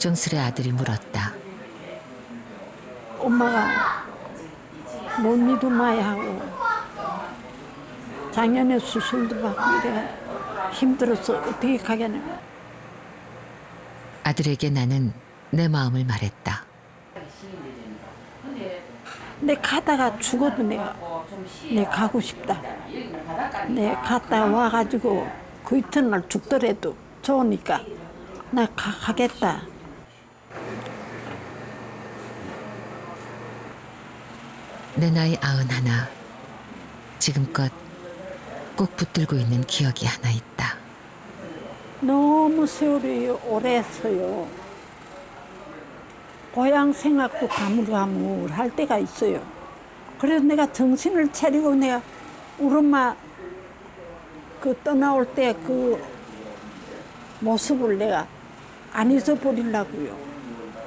걱정스레 아들이 물었다. 엄마가 못 믿음아야 하고 작년에 수술도 받고 이래 힘들어서 어떻게 가겠냐. 아들에게 나는 내 마음을 말했다. 내 가다가 죽어도 내가 가고 싶다. 내 갔다 와가지고 그 이튿날 죽더라도 좋으니까 나 가겠다. 내 나이 91. 지금껏 꼭 붙들고 있는 기억이 하나 있다. 너무 세월이 오래서요. 고향 생각도 가물가물할 때가 있어요. 그래서 내가 정신을 차리고 내가 우리 엄마 그 떠나올 때 그 모습을 내가 안 잊어버리려고요.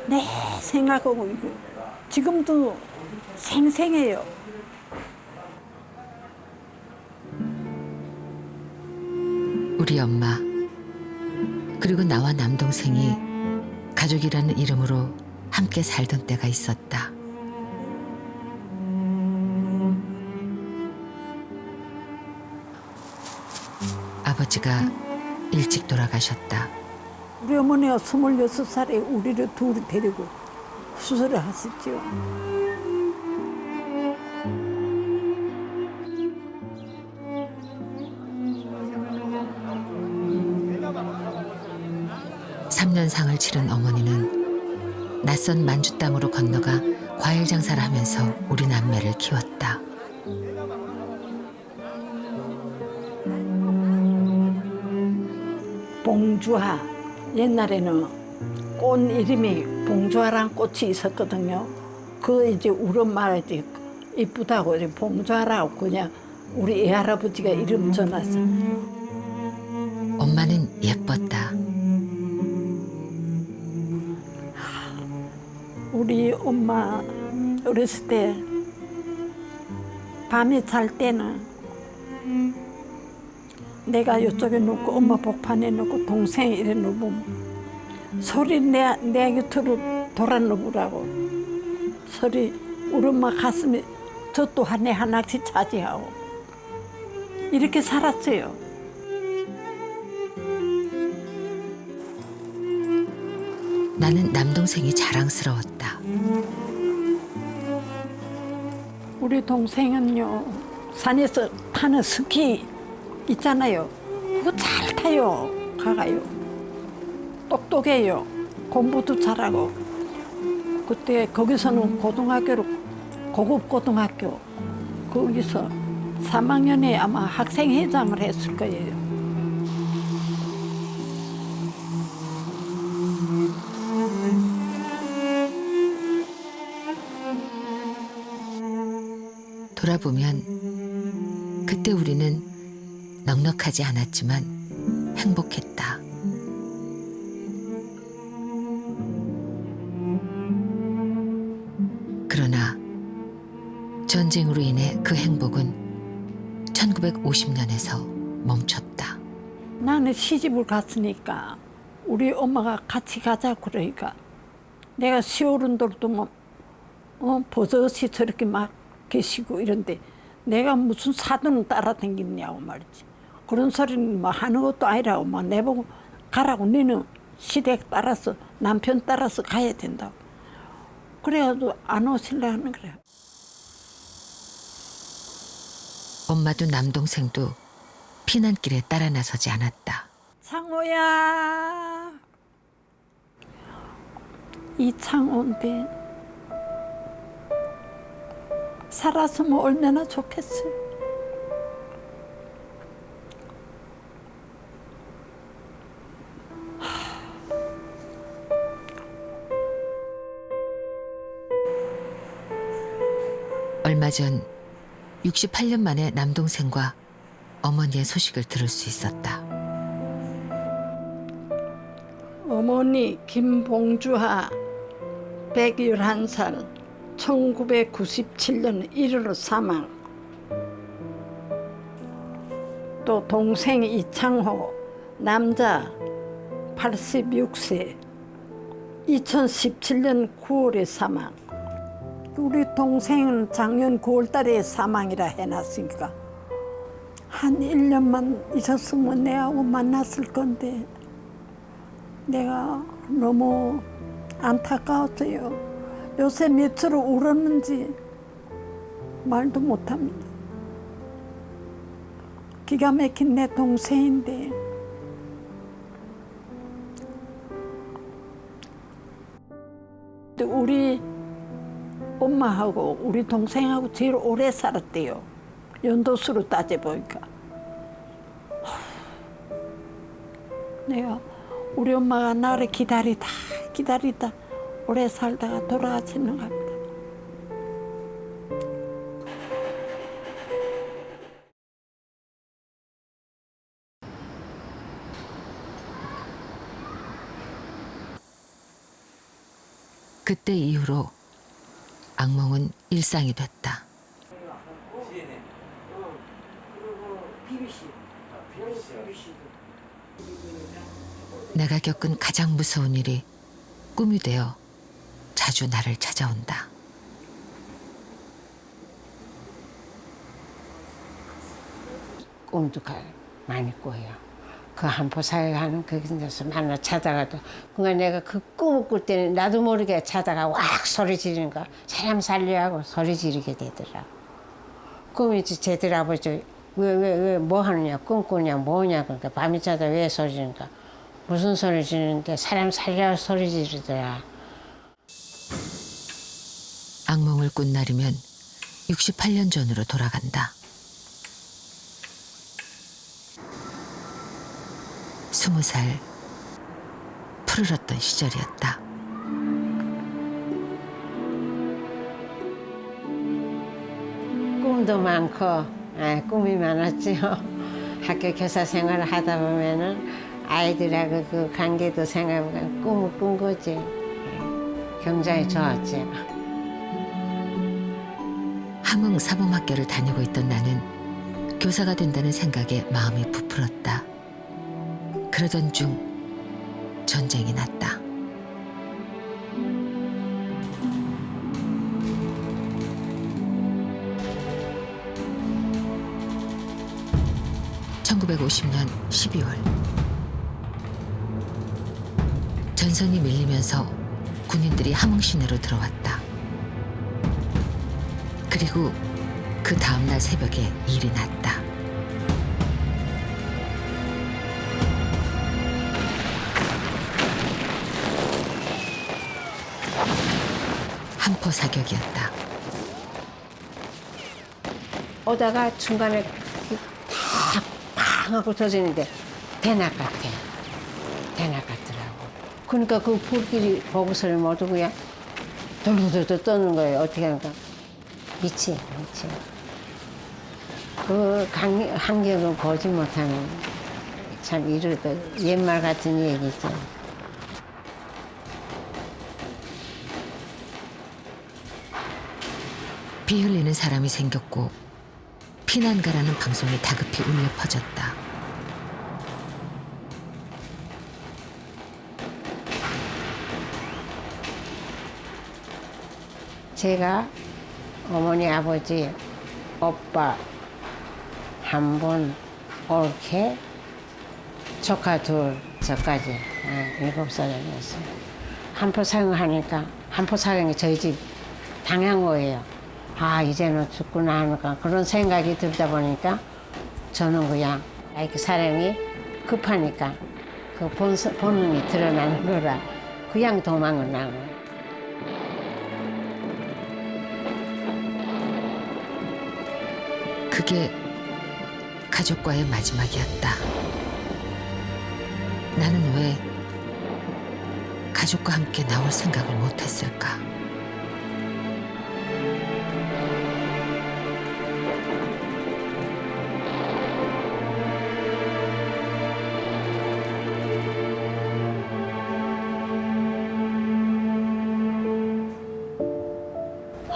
내 생각하고 이거 지금도 생생해요. 우리 엄마 그리고 나와 남동생이 가족이라는 이름으로 함께 살던 때가 있었다. 아버지가 일찍 돌아가셨다. 우리 어머니가 26살에 우리를 둘이 데리고 수술을 하셨죠. 삼년상을 치른 어머니는 낯선 만주 땅으로 건너가 과일 장사를 하면서 우리 남매를 키웠다. 봉주화, 옛날에는 꽃 이름이 봉주화란 꽃이 있었거든요. 그 이제 우리 엄마가 이제 이쁘다고 이제 봉주화라고 그냥 우리 애할아버지가 이름 전놨어. 엄마는 예뻤다. 우리 엄마 어렸을 때 밤에 잘 때는 내가 이쪽에 눕고 엄마 복판에 눕고 동생이 이래 누우면 소리 내 곁으로 돌아 누우라고 소리 우리 엄마 가슴에 저 또 한 해 하나씩 차지하고 이렇게 살았어요. 나는 남동생이 자랑스러웠다. 우리 동생은요 산에서 타는 스키 있잖아요. 그거 잘 타요. 가가요. 똑똑해요. 공부도 잘하고. 그때 거기서는 고등학교로 고급 고등학교 거기서 3학년에 아마 학생회장을 했을 거예요. 돌아보면 그때 우리는 넉넉하지 않았지만 행복했다. 그러나 전쟁으로 인해 그 행복은 1950년에서 멈췄다. 나는 시집을 갔으니까 우리 엄마가 같이 가자고 그러니까 내가 시어른들 동안 버섯이 저렇게 막 계시고 이런데 내가 무슨 사돈을 따라다니냐고 말이지. 그런 소리는 뭐 하는 것도 아니라고 막 내보고 가라고 너는 시댁 따라서 남편 따라서 가야 된다고. 그래가지고 안 오실래 하는 거야. 엄마도 남동생도 피난길에 따라 나서지 않았다. 창호야. 이 창호인데 살았으면 얼마나 좋겠어요. 얼마 전 68년 만에 남동생과 어머니의 소식을 들을 수 있었다. 어머니 김봉주하 111살 1997년 1월 사망. 또 동생 이창호 남자 86세 2017년 9월에 사망. 우리 동생은 작년 9월 달에 사망이라 해놨으니까 한 1년만 있었으면 내하고 만났을 건데 내가 너무 안타까웠어요. 요새 며칠 울었는지 말도 못합니다. 기가 막힌 내 동생인데 우리 엄마하고 우리 동생하고 제일 오래 살았대요. 연도수로 따져보니까. 내가 우리 엄마가 나를 기다리다 오래 살다가 돌아가시는 것 같다. 그때 이후로 악몽은 일상이 됐다. 내가 겪은 가장 무서운 일이 꿈이 되어 자주 나를 찾아온다. 꿈도 많이 꿔요. 그 한포사에 가는 그 데서 만나 자다가도 그러니까 내가 그 꿈을 꿀 때는 나도 모르게 자다가 왁 소리 지르는 거 사람 살려하고 소리 지르게 되더라. 꿈이 제들 아버지 왜 뭐 하느냐 꿈 꾸냐 뭐냐 그러니까 밤에 자다 왜 소리 지르는가 무슨 소리 지르는데 사람 살려 소리 지르더라. 악몽을 꾼 날이면 68년 전으로 돌아간다. 20살 푸르렀던 시절이었다. 꿈도 많고 꿈이 많았지요. 학교 교사 생활을 하다 보면은 아이들하고 그 관계도 생각하고 꿈을 꾼 거지. 굉장히 좋았지. 함흥 사범학교를 다니고 있던 나는 교사가 된다는 생각에 마음이 부풀었다. 그러던 중 전쟁이 났다. (1950년 12월) 전선이 밀리면서 군인들이 함흥 시내로 들어왔다. 그리고 그 다음날 새벽에 일이 났다. 한포 사격이었다. 오다가 중간에 팍 하고 터지는데 대낮 같아. 대낮 같더라고. 그러니까 그 불길이 보고서를 모두 그냥 돌돌돌 떠는 거예요. 어떻게 하니까 미치. 그 환경을 보지 못하면 참 이럴 거 옛말 같은 얘기죠. 피 흘리는 사람이 생겼고 피난가라는 방송이 다급히 울려 퍼졌다. 제가 어머니, 아버지, 오빠 한 분, 올케, 조카 둘, 저까지 7살이었어요. 한포 사용하니까 한포 사용이 저희 집 당양호예요. 이제는 죽구나 하니까 그런 생각이 들다 보니까 저는 그냥 그 사람이 급하니까 그 본능이 드러나는 거라 그냥 도망을 나고. 그게 가족과의 마지막이었다. 나는 왜 가족과 함께 나올 생각을 못했을까?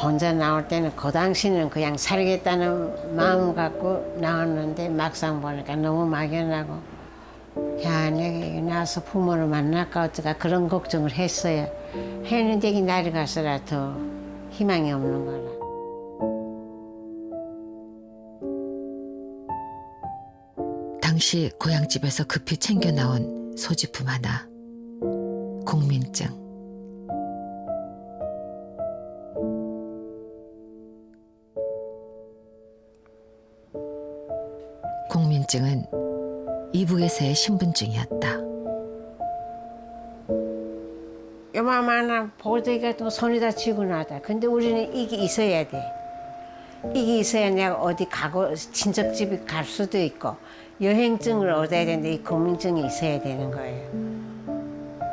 혼자 나올 때는 그 당시는 그냥 살겠다는 마음 갖고 나왔는데 막상 보니까 너무 막연하고 야, 내가 여기 나와서 부모를 만날까 어쩌까 그런 걱정을 했어요. 했는데 이 날이 가서라 더 희망이 없는 거라. 당시 고향집에서 급히 챙겨 나온 소지품 하나. 공민증. 공민증은 이북에서의 신분증이었다. 요만한 보더기 같은 거 손에다 쥐고 나다. 근데 우리는 이게 있어야 돼. 이게 있어야 내가 어디 가고 친척집에 갈 수도 있고 여행증을 얻어야 되는데 이 공민증이 있어야 되는 거예요.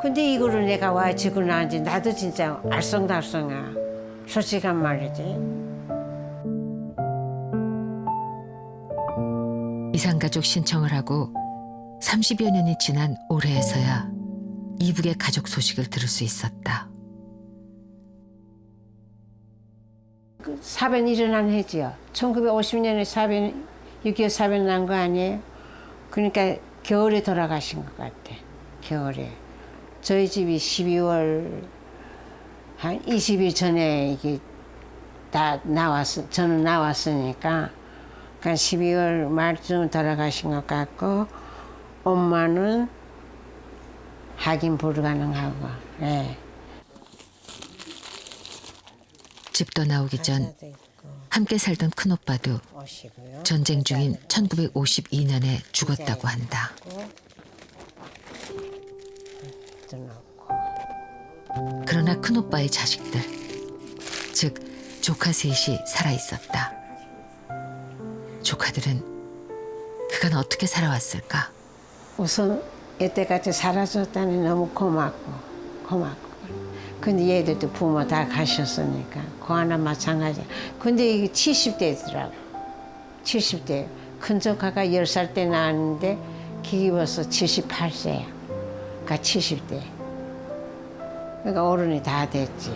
근데 이거를 내가 와 쥐고 나는지 나도 진짜 알쏭달쏭이야. 솔직한 말이지. 이산가족 신청을 하고 30여 년이 지난 올해에서야 이북의 가족 소식을 들을 수 있었다. 사변 일어난 해지요. 1950년에 6.25 사변 난 거 아니에요? 그러니까 겨울에 돌아가신 것 같아. 겨울에. 저희 집이 12월 한 20일 전에 이게 다 저는 나왔으니까. 그러니까 12월 말쯤 돌아가신 것 같고, 엄마는 하긴 불가능하고, 예. 집 떠나오기 전 함께 살던 큰오빠도 전쟁 중인 1952년에 죽었다고 한다. 그러나 큰오빠의 자식들, 즉 조카 셋이 살아있었다. 조카들은 그간 어떻게 살아왔을까? 우선 이때까지 살아줬다니 너무 고맙고. 근데 얘들도 부모 다 가셨으니까 그 하나 마찬가지야. 근데 이게 70대더라고. 70대. 큰 조카가 10살 때 나왔는데 기기버서 78세야. 그러니까 70대. 그러니까 어른이 다 됐지.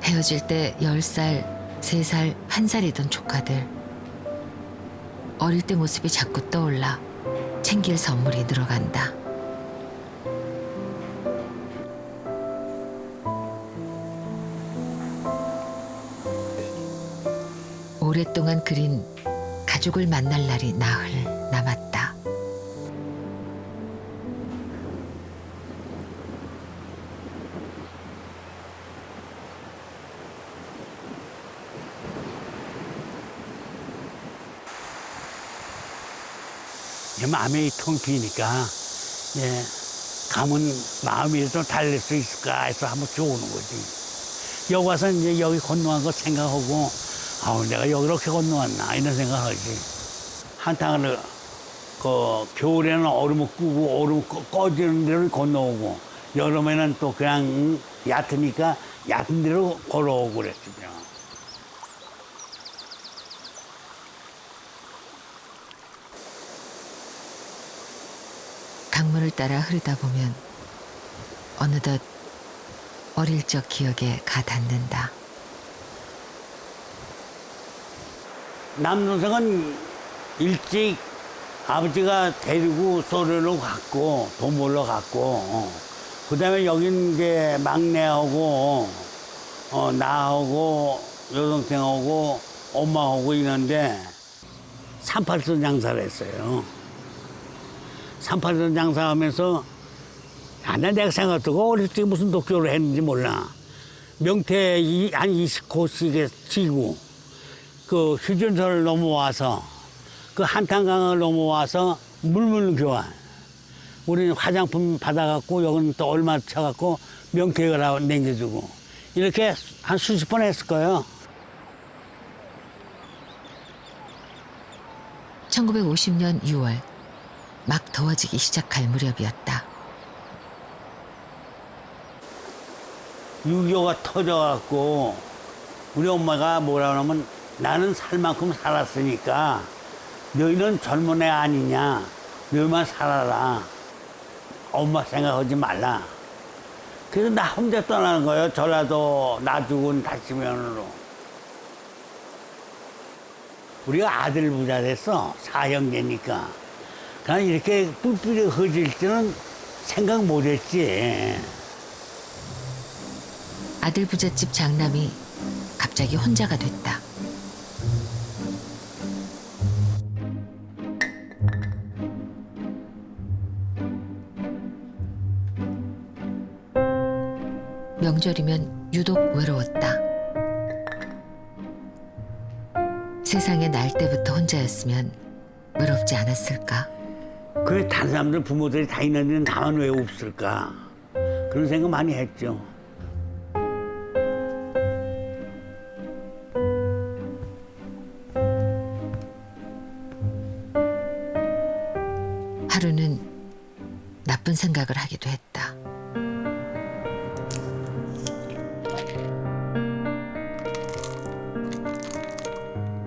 헤어질 때 10살, 3살, 1살이던 조카들. 어릴 때 모습이 자꾸 떠올라 챙길 선물이 늘어간다. 오랫동안 그린 가족을 만날 날이 나흘 남았다. 마음이 텅 비니까 가면 마음이 좀 달랠 수 있을까 해서 한번 줘오는 거지. 여기 와서 이제 여기 건너간 거 생각하고 내가 여기 이렇게 건너왔나 이런 생각하지. 한탕을 겨울에는 얼음을 끄고 얼음 꺼지는 데를 건너오고 여름에는 또 그냥 얕으니까 얕은 데로 걸어오고 그랬지. 강물을 따라 흐르다 보면 어느덧 어릴 적 기억에 가닿는다. 남동생은 일찍 아버지가 데리고 소련으로 갔고 돈 벌러 갔고 그다음에 여긴 이제 막내하고 나하고 여동생하고 엄마하고 있는데 38선 장사를 했어요. 38선 장사하면서 내가 생각하고 어릴 때 무슨 독교를 했는지 몰라. 명태 한 20호씩에 지고 그 휴전선을 넘어와서 그 한탄강을 넘어와서 물물 교환. 우리는 화장품 받아갖고 여기는 또 얼마 쳐갖고 명태를 남겨주고 이렇게 한 수십 번 했을 거예요. 1950년 6월 막 더워지기 시작할 무렵이었다. 6.25가 터져갖고 우리 엄마가 뭐라 그러면 나는 살 만큼 살았으니까 너희는 젊은 애 아니냐. 너희만 살아라. 엄마 생각하지 말라. 그래서 나 혼자 떠나는 거예요. 전라도 나 죽은 다시면으로. 우리가 아들 부자 됐어. 4형제니까. 난 이렇게 뿔뿔이 흩어질 줄은 생각 못 했지. 아들 부잣집 장남이 갑자기 혼자가 됐다. 명절이면 유독 외로웠다. 세상에 날 때부터 혼자였으면 외롭지 않았을까? 그래, 다른 사람들 부모들이 다 있는데 나만 왜 없을까? 그런 생각 많이 했죠. 하루는 나쁜 생각을 하기도 했다.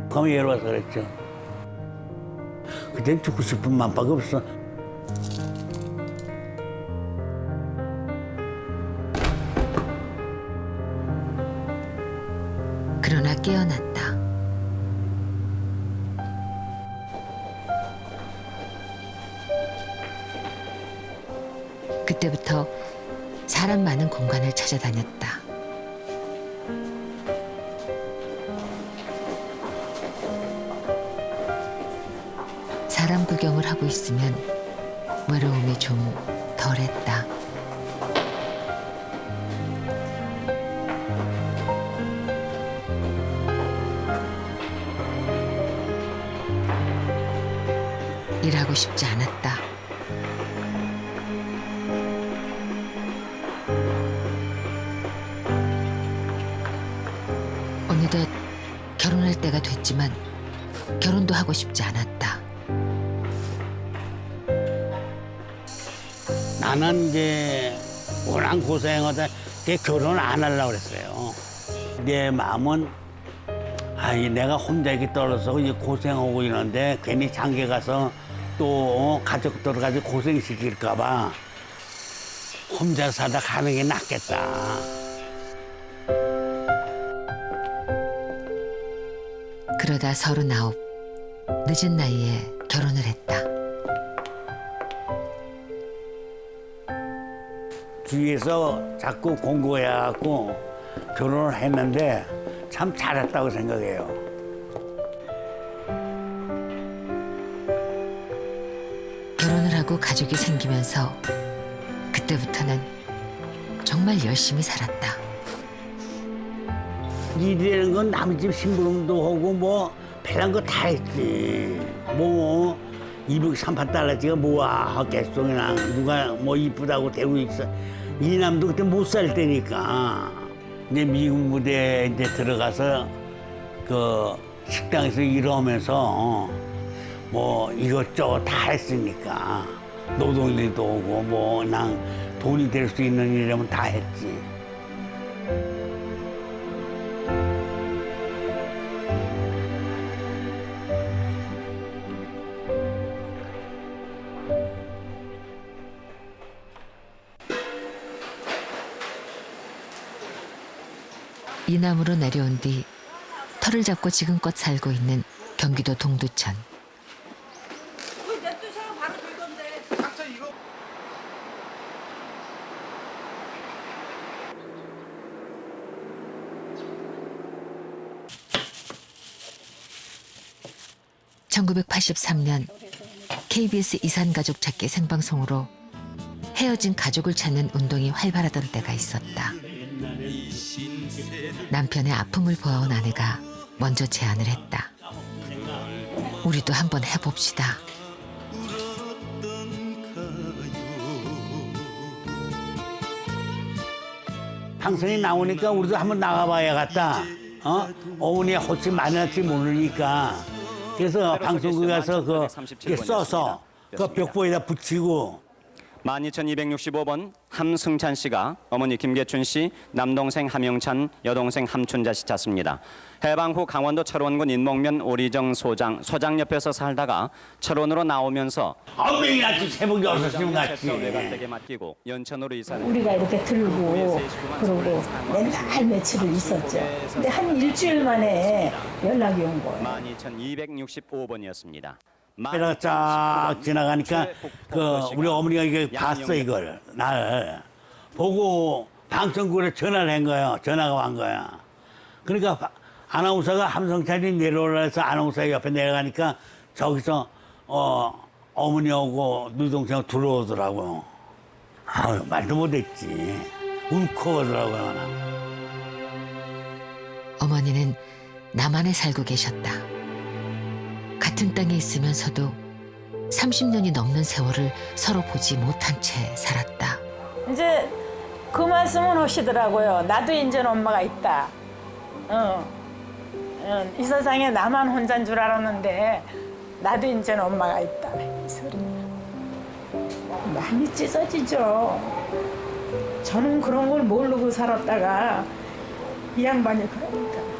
그럼 예로 와서 그랬죠. 그땐 죽고 싶은 마음밖에 없어. 그러나 깨어났다. 그때부터 사람 많은 공간을 찾아다녔다. 사람 구경을 하고 있으면 외로움이 좀 덜했다. 일하고 싶지 않았다. 어느덧 결혼할 때가 됐지만 결혼도 하고 싶지 않았다. 나는 이제 워낙 고생하다 결혼을 안 하려고 그랬어요. 내 마음은 내가 혼자 이렇게 떨어서 이제 고생하고 이러는데 괜히 장계 가서 또 가족들 가지고 고생시킬까 봐 혼자 살다 가는 게 낫겠다. 그러다 39, 늦은 나이에 결혼을 했다. 주위에서 자꾸 공고해갖고 결혼을 했는데 참 잘했다고 생각해요. 결혼을 하고 가족이 생기면서 그때부터는 정말 열심히 살았다. 일이라는 건 남의 집 심부름도 하고 뭐 별난 거 다 했지. 뭐 203달러치가 뭐야 하겠어. 그냥 누가 뭐 이쁘다고 대우고 있어. 이 남도 그때 못 살 때니까. 이제 미국 무대에 이제 들어가서 그 식당에서 일하면서 뭐 이것저것 다 했으니까 노동일도 오고 뭐 그냥 돈이 될 수 있는 일이라면 다 했지. 이남으로 내려온 뒤 터를 잡고 지금껏 살고 있는 경기도 동두천. (1983년) KBS 이산가족 찾기 생방송으로 헤어진 가족을 찾는 운동이 활발하던 때가 있었다. 남편의 아픔을 보아온 아내가 먼저 제안을 했다. 우리도 한번 해봅시다. 방송이 나오니까 우리도 한번 나가봐야겠다. 어머니가 혹시 만날지 모르니까. 그래서 방송국에 가서 그 써서 그 벽보에다 붙이고 12,265번 함승찬 씨가 어머니 김계춘 씨, 남동생 함영찬, 여동생 함춘자 씨 찾습니다. 해방 후 강원도 철원군 인목면 오리정 소장 옆에서 살다가 철원으로 나오면서 매일 아침 새벽 6시면 갔지. 외갓댁에 맡기고 연천으로 이사를 우리가 이렇게 들고 그러고 맨날 며칠을 있었죠. 근데 한 일주일 만에 연락이 온 거예요. 12,265번이었습니다. 내가 쫙 지나가니까 우리 어머니가 이게 봤어 이걸 날 보고 방송국에 전화를 한 거예요. 전화가 온 거야. 그러니까 아나운서가 함성찬이 내려오라 해서 아나운서 옆에 내려가니까 저기서 어머니하고 누이 동생하고 들어오더라고요. 아유 말도 못했지. 울컥하더라고요. 어머니는 남한에 살고 계셨다. 같은 땅에 있으면서도 30년이 넘는 세월을 서로 보지 못한 채 살았다. 이제 그 말씀은 하시더라고요. 나도 이제는 엄마가 있다. 이 세상에 나만 혼자인 줄 알았는데 나도 이제는 엄마가 있다. 이 소리. 많이 찢어지죠. 저는 그런 걸 모르고 살았다가 이 양반이 그러니까.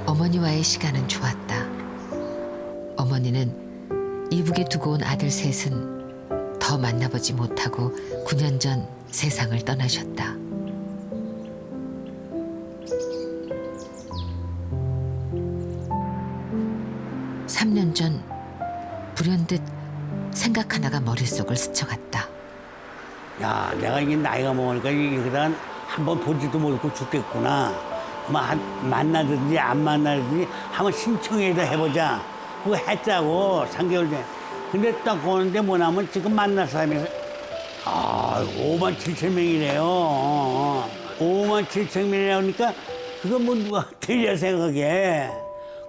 어머니와의 시간은 좋았다. 어머니는 이북에 두고 온 아들 셋은 더 만나보지 못하고 9년 전 세상을 떠나셨다. 삼 년 전 불현듯 생각 하나가 머릿속을 스쳐갔다. 야, 내가 이게 나이가 먹으니까 이게 그냥 한번 보지도 못하고 죽겠구나. 만나든지 안 만나든지 한번 신청해서 해보자. 그거 했자고 3개월 전에. 근데 딱 보는데 뭐냐면 지금 만날 사람이 5만 7천 명이래요. 5만 7천 명이라니까 그거 뭐 누가 들려 생각해.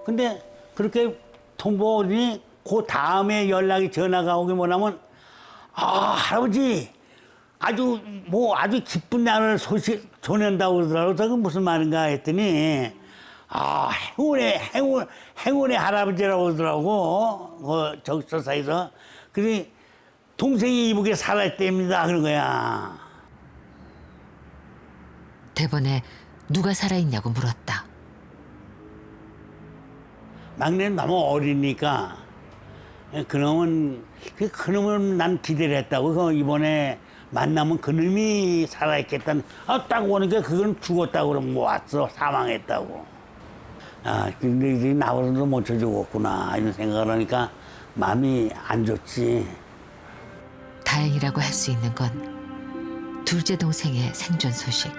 근데 그렇게 통보니 그 다음에 연락이 전화가 오기 뭐냐면 할아버지 아주 기쁜 날을 소식 전한다고 그러더라고요. 그게 무슨 말인가 했더니 행운의 할아버지라고 그러더라고. 저기 사이에서. 그러니 동생이 이북에 살아있답니다. 그런 거야. 대번에 누가 살아있냐고 물었다. 막내는 너무 어리니까 그놈은 난 기대를 했다고. 이번에 만나면 그놈이 살아있겠다는. 딱 오니까 그건 죽었다고 그러면 왔어. 사망했다고. 근데 이제 나보다도 못 쳐주겠구나 이런 생각을 하니까 마음이 안 좋지. 다행이라고 할 수 있는 건 둘째 동생의 생존 소식.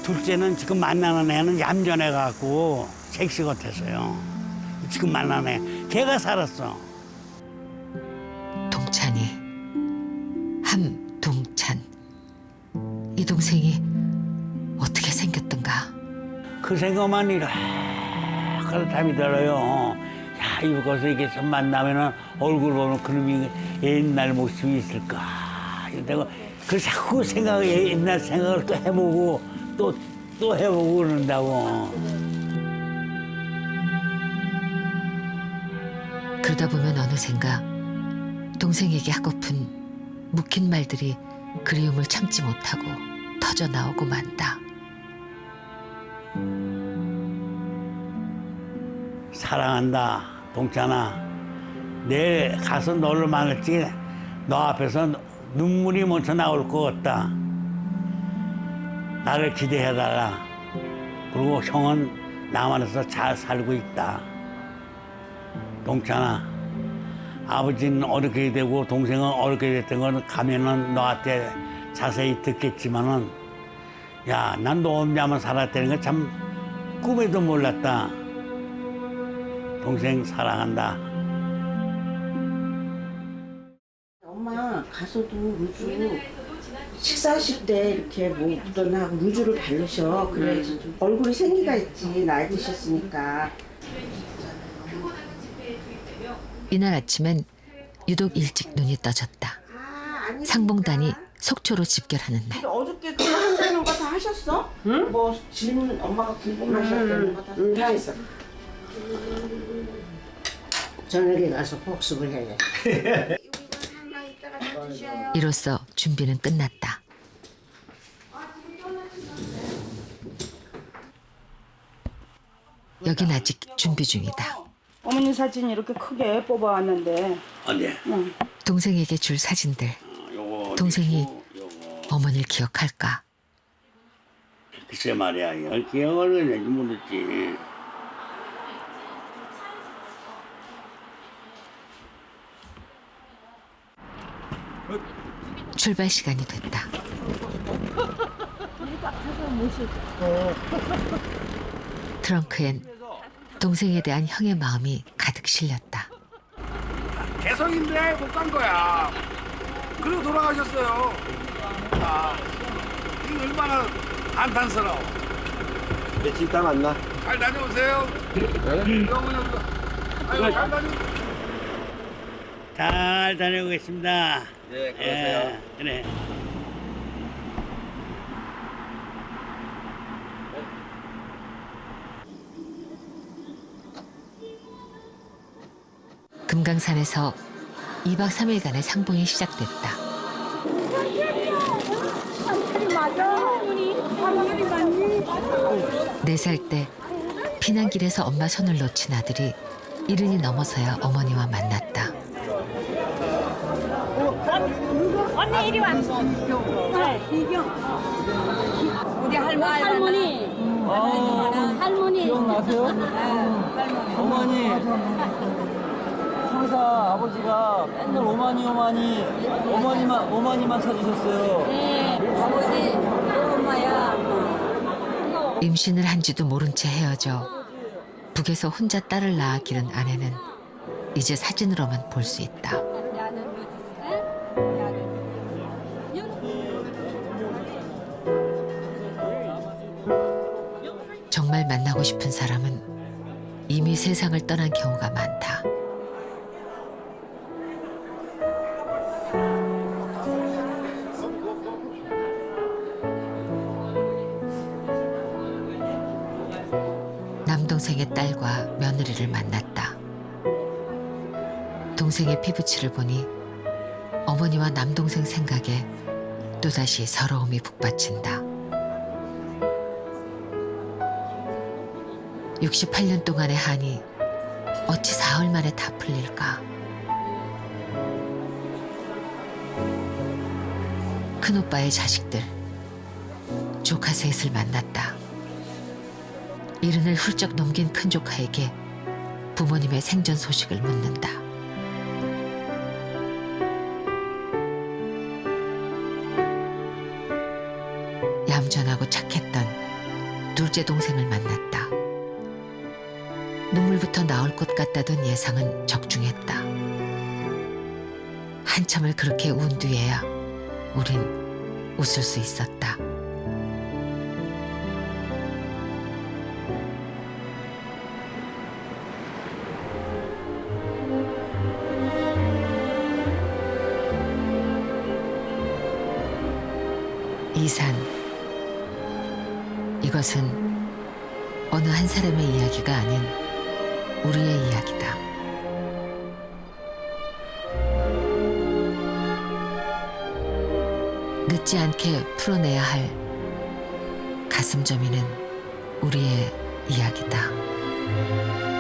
둘째는 지금 만나는 애는 얌전해갖고 섹시 같았어요. 지금 만나는 애. 걔가 살았어. 동찬이, 함동찬. 이 동생이 어떻게 생겼던가. 그 생각만 이렇게 담이 들어요. 야, 이곳에서 이게 좀 만나면은 얼굴 보면 그놈이 옛날 모습이 있을까. 이러다가 그 자꾸 옛날 생각을 또 해보고 또 해보고 그런다고. 그러다 보면 어느샌가 동생에게 하고픈 묵힌 말들이 그리움을 참지 못하고 터져 나오고 만다. 사랑한다, 동찬아. 내일 가서 너를 만날 때 너 앞에서 눈물이 먼저 나올 것 같다. 나를 기대해달라. 그리고 형은 남한에서 잘 살고 있다. 동찬아, 아버지는 어렵게 되고 동생은 어렵게 됐던 건 가면은 너한테 자세히 듣겠지만은 야, 난 너 혼자만 살았다는 건 참 꿈에도 몰랐다. 동생 사랑한다. 엄마 가서도 루즈 식사하실 때 이렇게 뭐 묻어나고 루즈를 바르셔. 그래야지 좀 얼굴에 생기가 있지. 나이 드셨으니까. 이날 아침엔 유독 일찍 눈이 떠졌다. 상봉단이 속초로 집결하는 날. 어저께 그거 한다는 거 다 하셨어? 응? 뭐 질문 엄마가 궁금하셨다는 거 다 했어. 저녁에 가서 복습을 해야 돼. 이로써 준비는 끝났다. 여긴 아직 준비 중이다. 어머니 사진 이렇게 크게 뽑아왔는데 언제? 동생에게 줄 사진들. 동생이 어머니를 기억할까? 글쎄 말이야. 이걸 기억을 내지 모르지. 출발 시간이 됐다. 트렁크엔 동생에 대한 형의 마음이 가득 실렸다. 개성인데 못 간 거야. 그리고 돌아가셨어요. 아, 이게 얼마나 안타스러워. 며칠 있다 만나. 잘 다녀오세요. 네? 아이고, 잘 다녀오세요. 잘 다녀오겠습니다. 네, 그러세요. 예, 그래. 금강산에서 2박 3일간의 상봉이 시작됐다. 네 살 때 피난길에서 엄마 손을 놓친 아들이 70이 넘어서야 어머니와 만났다. 언니 이리 와. 우리 할머니. 할머니. 기억나세요? 어머니. 항상 아버지가 맨날 어머니만 찾으셨어요. 네, 아버지, 엄마야. 임신을 한지도 모른 채 헤어져 북에서 혼자 딸을 낳아 기른 아내는 이제 사진으로만 볼 수 있다. 정말 만나고 싶은 사람은 이미 세상을 떠난 경우가 많다. 남동생의 딸과 며느리를 만났다. 동생의 피부치를 보니 어머니와 남동생 생각에 또다시 서러움이 북받친다. 68년 동안의 한이 어찌 사흘 만에 다 풀릴까? 큰오빠의 자식들, 조카 셋을 만났다. 70을 훌쩍 넘긴 큰조카에게 부모님의 생전 소식을 묻는다. 얌전하고 착했던 둘째 동생을 만났다. 눈물부터 나올 것 같다던 예상은 적중했다. 한참을 그렇게 운 뒤에야 우린 웃을 수 있었다. 이 산, 이것은 어느 한 사람의 이야기가 아닌 우리의 이야기다. 늦지 않게 풀어내야 할 가슴 저미는 우리의 이야기다.